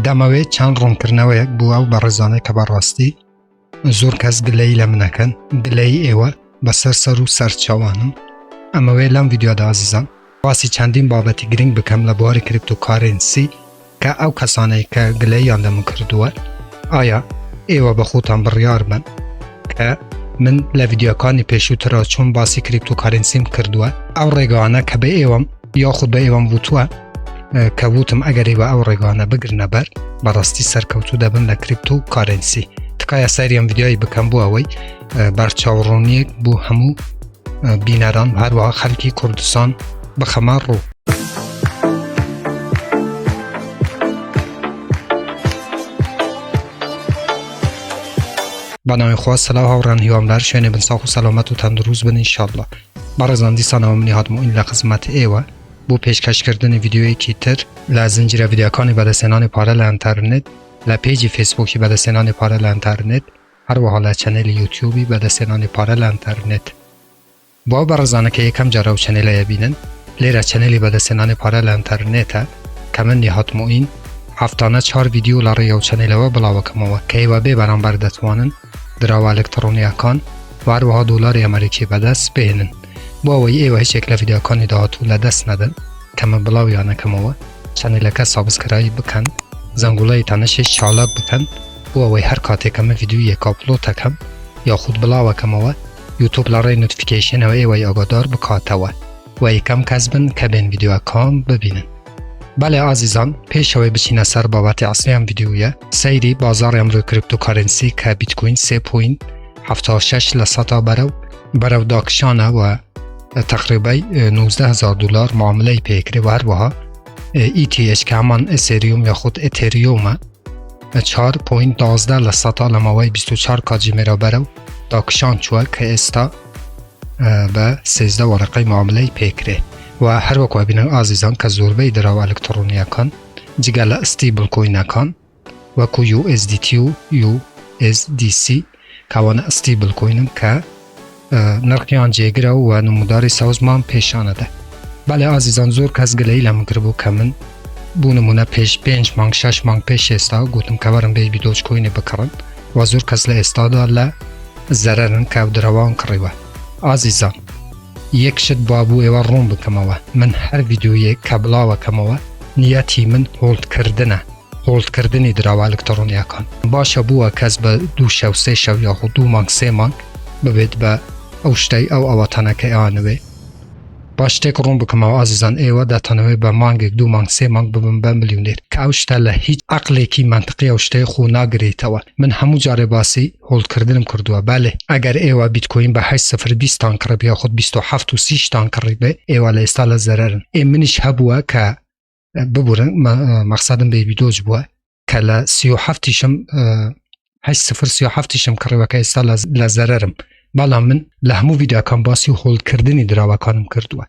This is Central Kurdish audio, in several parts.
دەمەوێت چەند ڕوونکردنەوەیەک بووە و بە ڕێزانەی کە بەڕاستی زۆر کەس گلەی لە منەکەن، گلەی ئێوە بەسەر سەر و سەرچاوانم. ئەمەوێت لەم ڤیدیۆدا ئازیزان باسی چەندین بابەتی گرنگ بکەم لە بواری کریپتۆکارنسی کە ئەو کەسانەی کە گلەییان لە من کردووە ئایا ئێوە بە خۆتان بڕیار بن کە من لە ڤیدیۆکانی پێشووترەوە چۆن باسی کریپتۆکارنسیم کردووە ئەو ڕێگەوانە کە بە ئێوەم یاخود بە ئێوەم وتووە کە وتم ئەگەر ئێوە ئەو ڕێگەوانە بگرنە بەر بەڕاستی سەرکەوتوو دەبن لە کریپتۆکارنسی. تکایە سەریان ڤیدیۆی بکەم بۆ ئەوەی بەرچاوڕوونیەک بۆ هەموو بینەران هەروەها خەڵکی کوردستان بخەمە ڕوو. بەناوی خوا سەلاو هاوڕان هیوامدار شوێنێ بن ساڵ و سەلامەت و تەندروست بن ئینشاڵڵا. بەڕێزان دیسانەوە منی هاتمووین لە خزمەت ئێوە بۆ پێشکەشکردنی ڤیدیۆیەکی تر لە زنجیرە ڤیدیۆکانی بەدەستێنانی پارە لە ئینتەرنێت، لە پێیجی فیسبووکی بەدەستێنانی پارە لە ئینتەرنێت، هەروەها لە چەنێلی یوتیوبی بەدەستێنانی پارە لە ئینتەرنێت. بۆ بەڕێزانەکە یەکەم جارە و چەنێلەیە بینن، لێرە چەنێلی بەدەستێنانی پارە لە ئینتەرنێتە کە منی هاتمووین هەفتانە 4 ڤیدیۆ لە ڕێگە و چەنێلەوە بڵاوەکەمەوە کە ئێوە بێ بەرامبەر دەتوانن دراوە ئەلکترۆنیەکان و هەروەها دۆلاری ئەمریکی بەدەست بهێنن. بۆ ئەوەی ئێوە هیچێک لە ڤیدیۆکانی داهاتوو لەدەست نەدەن کە من بڵاویانەکەمەوە، چەنێلەکە سابسکرایب بکەن، زەنگوڵەیتانەشی چاڵک بکەن بۆ ئەوەی هەر کاتێکە من ڤیدیۆیەک ئاپلۆد دەکەم یاخود بڵاوەکەمەوە یوتیوب لە ڕێی نۆتیفیکیشنەوە ئێوەی ئاگادار بکاتەوە و یەکەم کەس بن کە بێن ڤیدیۆکان ببینن. بەڵێ ئازیزان، پێشەوەی بچینە سەر بابەتی ئەسڵیان ڤیدیۆیە سەیری بازاڕی ئەمڕۆی کریپتۆکارنسی کە بیتکوین 3.76 لە سەدا بەرەو داکشانە و تقریبا 19,000 دلار معاملەی پێکرێ و هەروەها ETH کە هەمان ئەسێریوم یاخود ئەتێریۆمە 4.12 لە سەدا لە ماوەی 24 کاتژمێرە بەرەو داکشان چووە کە ئێستا بە 13 وەرەقەی معاملەی پێکرێ و هەروەکو بینن ئازیزان کە زۆربەی دراوە ئەلکترۆنیەکان جگە لە ئستیبل کۆینەکان وەکو USDT و USDC کەوانە ئستیبل کۆینن کە نرخیان جێگرە و نموداری سەوزمان پێشانەدە. بەڵێ ئازیزان زۆر کەس گلەی لە من کردبوو کە من بوو نمونە پێش 5 مانگ 6 مانگ پێش ئێستا گوتم کە بەرم بێبی دۆج کۆینێ بکڕن و زۆر کەس لە ئێستادا لە زەرەرن کە دراوان کڕیوە. ئازیزان یەک شت بابوو ئێوە ڕوون بکەمەوە، من هەر ڤیدیۆیەک کە بڵاوەکەمەوە نیەتی من هۆڵدکردنی دراوە ئەلکترۆنیەکان. باشە بووە کەس بە 2 شەو 3 شەو یاخود 2 مانگ 3 مانگ ببێت بە ئەو شتەی ئەو ئەوەتانەکە ئەوانەوێ. با شتێک ڕوون بکەمەوە ئازیزان، ئێوە دەتانەوێت بە مانگێک 2 مانگ 3 مانگ ببن بە ملیونێر کە ئەو شتە لە هیچ عەقلێکی منطقی ئەو شتەی خۆ ناگرێتەوە. من هەموو جارێ باسی هۆڵدکردنم کردووە. بەڵێ ئەگەر ئێوە بیتکۆین بە 8.020 تان کڕبێ یاخود 27 و 30 تان کڕیبێ ئێوە لە ئێستا لە زەرەرن. منیش هەبووە کە ببورن مەقسەدم بێبی دۆج بووە کە لە 37 8.037 کڕیوە کە ئێستا لە زەرەرم. بەڵام من لە هەموو ڤیدیۆکان باسی و هۆڵدکردنی دراوەکانم کردووە.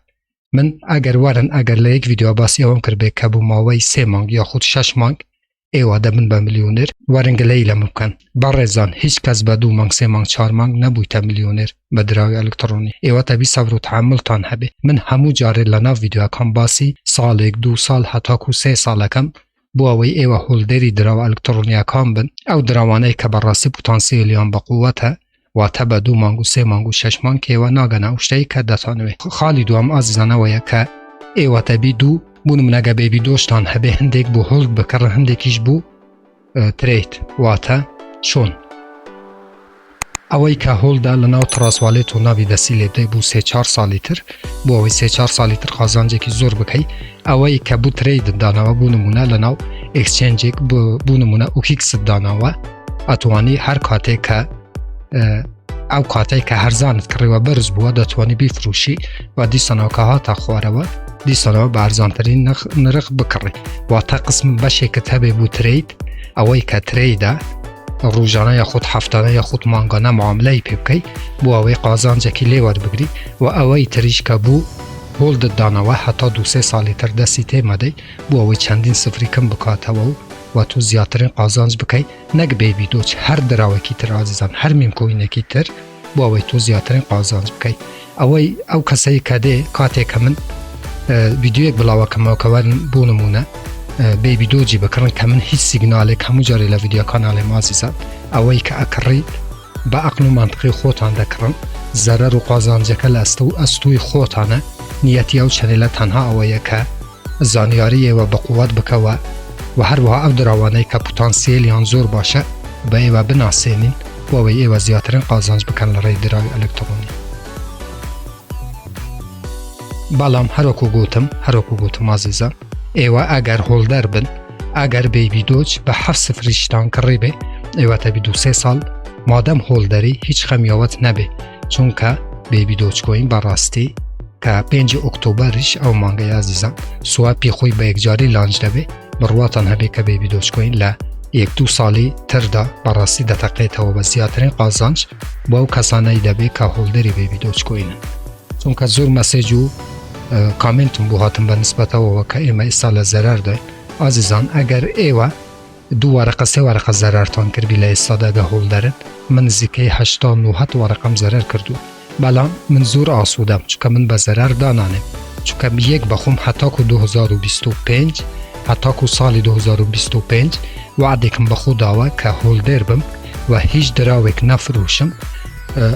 من ئەگەر وارن ئەگەر لە یەک ڤیدیۆ باسی ئەوەم کردبێ کە بوو ماوەی 3 مانگ یاخود 6 مانگ ئێوە دەبن بە ملیۆنێر وارنگلەی لەمە بکەن. بەڕێزان هیچ کەس بە 2 مانگ 3 مانگ 4 مانگ نەبوویتە ملیۆنێر بە دراوی ئەلکترۆنی. ئێوە تەبی سەبر و تەحەممڵتان هەبێ. من هەموو جارێ لە ناو ڤیدیۆکان باسی ساڵێک 2 ساڵ هەتاکو 3 ساڵەکەم بۆ ئەوەی ئێوە هۆڵدەری دراوە ئەلکترۆنیەکان بن، ئەو دراوانەی کە بەڕاستی پۆتانسیۆلیان بەقووەتە واتە بە 2 مانگ و 3 مانگ و 6 مانگ ئێوە ناگەنە ئەو شتەی کە دەتانوێت. خاڵی دوام ئازیزانەوەیە کە ئێوە تەبی دوو بوونم نەگە بێبی دۆشتان هەبێ هەندێک بوو هۆڵد بکڕن هەندێکیش بوو ترێت واتە چۆن ئەوەی کە هۆڵدا لە ناو تڕاسوالێت و ناوی دەسی لێبدەی بوو 3-4 ساڵی تر بۆ ئەوەی 3-4 ساڵی تر قازانجێکی زۆر بکەی. ئەوەی کە بوو ترێت داناوە بوو نمونە لە ناو ئەکسچێنجێک بوو نمونە ئۆکیکس داناوە ئەتوانی هەر کاتێک کە ئەو کاتێک کە هەرزانت کڕیوە بەرز بووە دەتوانی بیفرۆشی و دیسانەوە کە هاتە خوارەوە دیسانەوە بە ئەرزانترین نرخ بکڕی. واتە قسم بەشێکت هەبێ بوو ترێت ئەوەی کە ترێدا ڕۆژانە یاخود هەفتانە یاخود مانگانە معاملەی پێ بکەی بۆ ئەوەی قازانجێکی لێ وەربگری و ئەوەی تریش کە بوو هۆڵدت دانەوە هەتا 2-3 ساڵی تر دەستی تێمەدەی بۆ ئەوەی چەندین سفری کەم بکاتەوە و تو زیاترین قازانج بکەی نەک بێبی دۆچ هەر دراوەکی تر ئازیزان هەر میم کۆینێکی تر بۆ ئەوەی تو زیاترین قازانج بکەی. ئەوەی ئەو کەسەی کە دێ کاتێکە من ڤیدیۆیەک بڵاوەکەمەوە کە بوو نمونە بیبی دوجی بکرن که من هیچ سیگنالی که مجاری لویدیو کانال ما عزیزان اوی که اکری با عقل و منطقی خودتان دکرن ضرر و قازانجکه استوی خودتانه نیتی او چنیله تنها اویه که زانیاری و بقوت بکوه و هر وها او دراوانه که پوتانسیل یان زور باشه با ایوه بناسینین و ایوه زیادترین قازانج بکن لرای دراوی الکترونی. بلام هر وکو گوتم عزیزان ایوه اگر هولدر بن اگر بیبی دوج به 7-0 اشتان کری به ایوه تبی 2-3 سال مادم هولدری هیچ خمیاوت نبه چون که بیبی دوج کوین براستی که 5 اکتبرش او مانگه عزیزان سوا پی خوی به یک جاری لانج دبه برواتان هبه که بیبی دوج کوین ل 1-2 سالی تر دا براستی دتقیت و زیادترین قازانج با او کسانه دبه که هولدری بیبی دوج کوینن چون که زور مسیجو کامنتون بو هاتم به نسبت و که ایمه ایسال ضرر دای عزیزان اگر ایوه 2 ورقه 3 ورقه ضرر تان کر بیله ایستاده اگه هولدرن من زیکه 80-90 ورقم ضرر کردو بلا من زور آسودم چون من به ضرر دانانم چون یک بخوم حتی که 2025 حتی که سال 2025 وعده کم بخود آوه که هولدر بم و هیچ دراوک نفروشم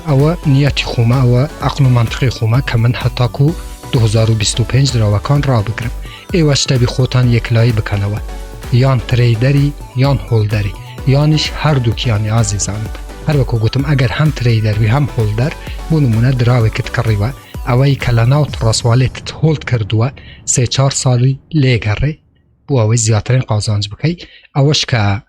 او نیتی خومه او عقل و منطقی خومه که من حتی که 2025 دراوکان را بگرم ایوش تبی خودتان یک لایی بکنوه یان تریدری یان هولدری یانش هر دو کیانی عزیزانم هر وکو گوتم اگر هم تریدر و هم هولدر بو نمونه دراوکت کریوه اوی کلناوت راسوالیت هولد کردوه 3-4 سالی لیگره بو اوی زیادترین قازانج بکی اوش که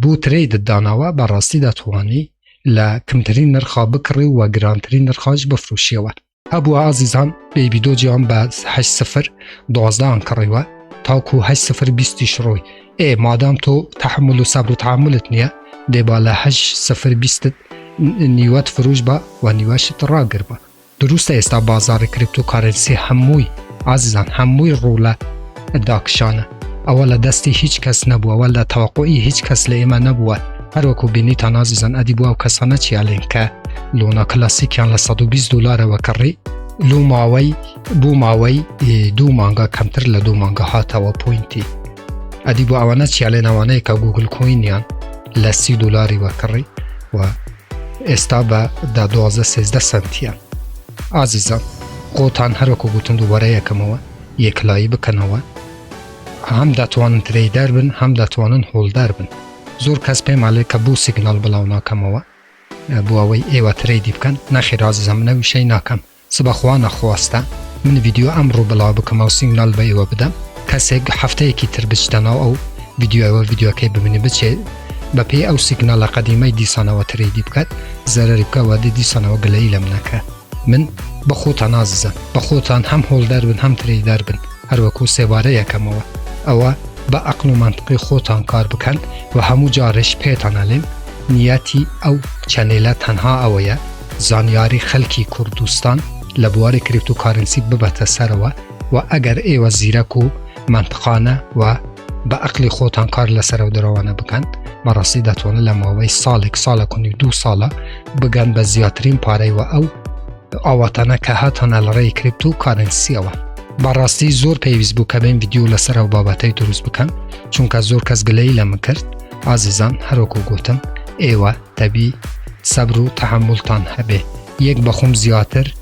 بو ترید داناوه براستی داتوانی لکمترین نرخا بکری و گرانترین نرخاش بفروشیوه ابو عزیزان بیبی دوجی هم به 8-0 12 کریوه تاکو 8-0 20 شروع ای مادام تو تحمل و صبر و تحملت نیه دی بالا 8-0 20 نیوت فروش با و نیوشت را گر با درسته است بازار کریپتو کارنسی هموی عزیزان هموی روله داکشانه اولا دستی هیچ کس نبوه اولا توقعی هیچ کس لیمه نبوه هر وکو بینی تان عزیزان ادیبو او کسانه چی علین که لونا کلاسیکیان $120 و کری لو ماوی بو ماوی 2 مانگا کمتر ل 2 مانگا هاتا و پوینتی ادیبو اوانه چی علین اوانه که گوگل کوینیان ل $30 و کری و استا با دا 12-13 سنتیان عزیزان قوتان هر وکو گوتن دوباره یکموه یک لایی بکنوه هم داتوانن تریدر بن هم داتوانن هولدر بن زور کس پیم علی که بو سیگنال بلاو ناکموه بو اوی ایوه تریدی بکن نخیر عزیزم نوی شی ناکم سبا خواه نخواسته من ویدیو امرو بلاو بکم او سیگنال با ایوه بدم کسی هفته یکی تر بچتنا او ویدیو که ببینی بچه با پی او سیگنال قدیمه دیسانه و تریدی بکد ضرری بکه و دیسانه و گلیلم نکه من بخوتان عزیزم بخوتان هم هولدر بن هم تریدر بن هر وکو سواره یکموه اوه با عقل و منطقی خودتان کار بکن و همو جارش پیتان علم نیتی او چنیله تنها اویه زانیاری خلکی کردستان لبوار کریپتو کارنسی ببت سروه و اگر ایوه زیرکو منطقانه و با عقل خودتان کار لسرو دروانه بکن براستی دتوانه لماوی سال کنی 2 ساله بگن به زیادترین پاره و او آواتانه که هاتانه لرای کریپتو کارنسی اوه براستی زور پیویز بو که بین ویدیو لسر و بابتی دروز بکن چون که زور کس گلهی لما کرد عزیزان هر وکو گوتم ایوه تبی صبر و تحملتان هبه یک بخوم زیادتر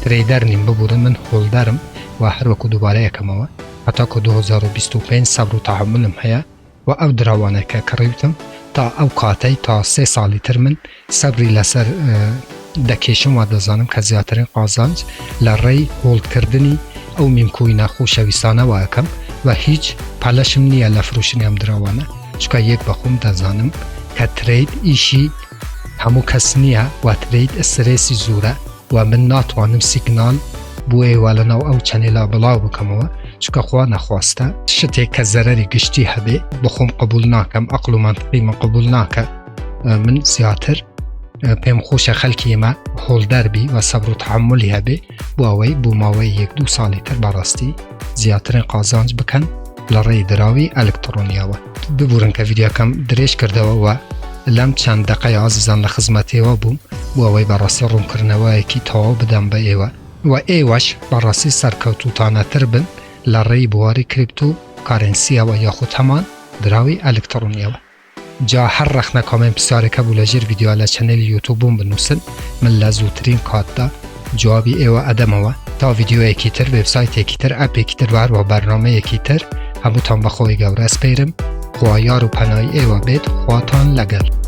تریدر نیم ببورن من هولدرم و هر وکو دوباره یکموه حتی که 2025 صبر و تحملم هیا و او دروانه که کریوتم تا اوقاتی تا 3 سالی تر من صبری لسر دکیشم و دزانم که زیادترین قازانج لرای هولد کردنی او میمکوی خوشویسانه و اکم و هیچ پلشم نیه لفروشنی هم دروانه چکا یک بخوم دزانم که ترید ایشی همو کس نیه و ترید استریسی زوره و من ناتوانم سیگنال بوی والناو او چنیلا بلاو بکموه چکا خواه نخواسته شتی که ضرری گشتی هبه بخوم قبول ناکم عقل و منطقی من قبول ناکه من زیادتر پیم خوش خلکی ما هولدر بی و صبر و تحملی هبه بو اوی بو ماوی 1-2 سالی تر براستی زیادترین قازانج بکن لرای دراوی الکترونیا و ببورن که ویدیو کم دریش کرده و لم چند دقیقه عزیزان لخدمتی و بوم بو اوی براستی روم کرنوه یکی تاو بدم به ایوه و ایوش براستی سرکوتوتانه تر بن لرای بواری کریپتو کارنسی و یا خود همان دراوی الکترونی و جا هر رخنه کامنت بسیار کبوله جیر ویدیو علی چنل یوتیوبون بنووسن من لزوترین کاتا جوابی ایوه ادم و تا ویدیو یکیتر وبسایت یکیتر اپ یکیتر و برنامه یکیتر هموتان بخوی گوره اسپیرم خواه یار و پناهی ایوه بید خواتان لگل